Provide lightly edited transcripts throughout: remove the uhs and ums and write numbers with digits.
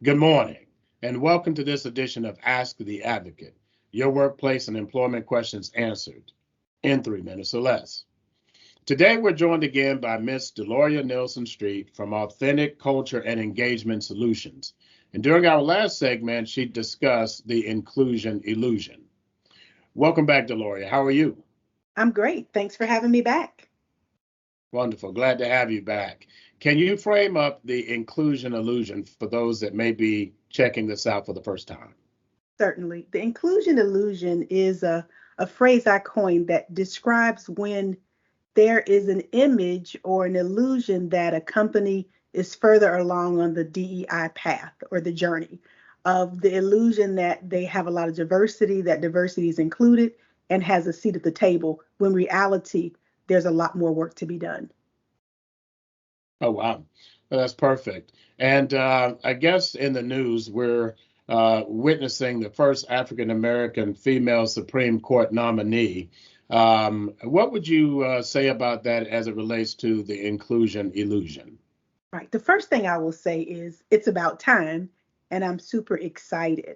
Good morning, and welcome to this edition of Ask the Advocate, your workplace and employment questions answered in 3 minutes or less. Today, we're joined again by Miss Deloria Streete from Authentic Culture and Engagement Solutions. And during our last segment, she discussed the inclusion illusion. Welcome back, Deloria. How are you? I'm great. Thanks for having me back. Wonderful. Glad to have you back. Can you frame up the inclusion illusion for those that may be checking this out for the first time? Certainly. The inclusion illusion is a phrase I coined that describes when there is an image or an illusion that a company is further along on the DEI path or the journey of the illusion that they have a lot of diversity, that diversity is included and has a seat at the table, when reality, there's a lot more work to be done. Oh, wow. Well, that's perfect. And I guess in the news, we're witnessing the first African American female Supreme Court nominee. What would you say about that as it relates to the inclusion illusion? Right. The first thing I will say is it's about time, and I'm super excited.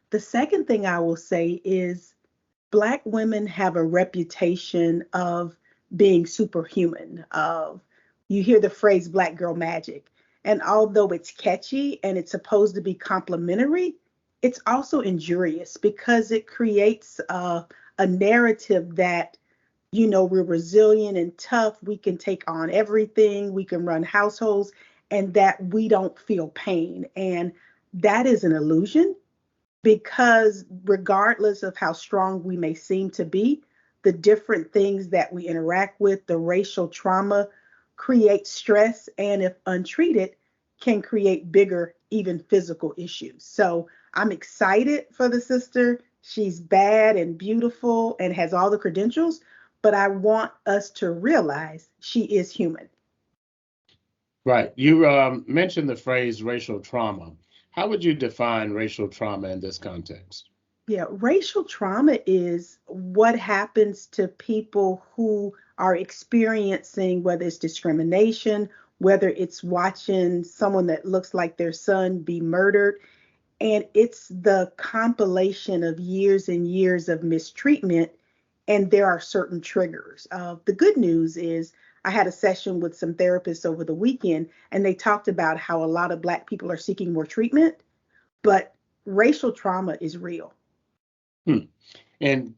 The second thing I will say is Black women have a reputation of being superhuman, of you hear the phrase Black girl magic. And although it's catchy and it's supposed to be complimentary, it's also injurious because it creates a narrative that, we're resilient and tough, we can take on everything, we can run households, and that we don't feel pain. And that is an illusion because regardless of how strong we may seem to be, the different things that we interact with, the racial trauma creates stress, and if untreated, can create bigger, even physical issues. So I'm excited for the sister. She's bad and beautiful and has all the credentials, but I want us to realize she is human. Right. You mentioned the phrase racial trauma. How would you define racial trauma in this context? Yeah, racial trauma is what happens to people who are experiencing, whether it's discrimination, whether it's watching someone that looks like their son be murdered. And it's the compilation of years and years of mistreatment. And there are certain triggers. The good news is I had a session with some therapists over the weekend, and they talked about how a lot of Black people are seeking more treatment, but racial trauma is real. Hmm. And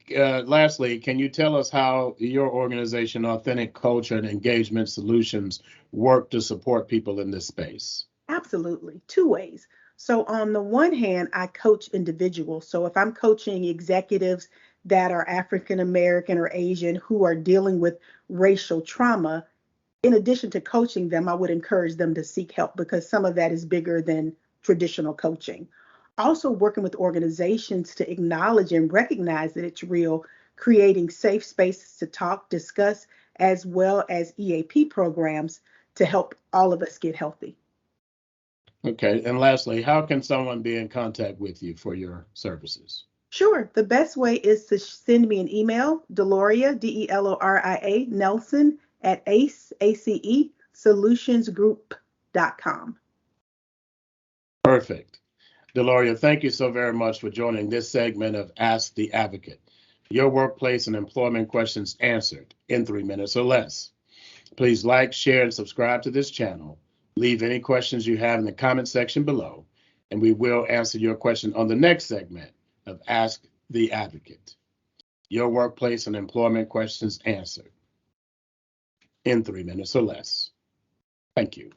lastly, can you tell us how your organization, Authentic Culture and Engagement Solutions, work to support people in this space? Absolutely. Two ways. So, on the one hand, I coach individuals. So, if I'm coaching executives that are African American or Asian who are dealing with racial trauma, in addition to coaching them, I would encourage them to seek help because some of that is bigger than traditional coaching. Also, working with organizations to acknowledge and recognize that it's real, creating safe spaces to talk, discuss, as well as EAP programs to help all of us get healthy. Okay. And lastly, how can someone be in contact with you for your services? Sure. The best way is to send me an email, Deloria, Deloria, Nelson at ACE solutionsgroup.com. Perfect. Deloria, thank you so very much for joining this segment of Ask the Advocate, your workplace and employment questions answered in 3 minutes or less. Please like, share, and subscribe to this channel. Leave any questions you have in the comment section below, and we will answer your question on the next segment of Ask the Advocate, your workplace and employment questions answered in 3 minutes or less. Thank you.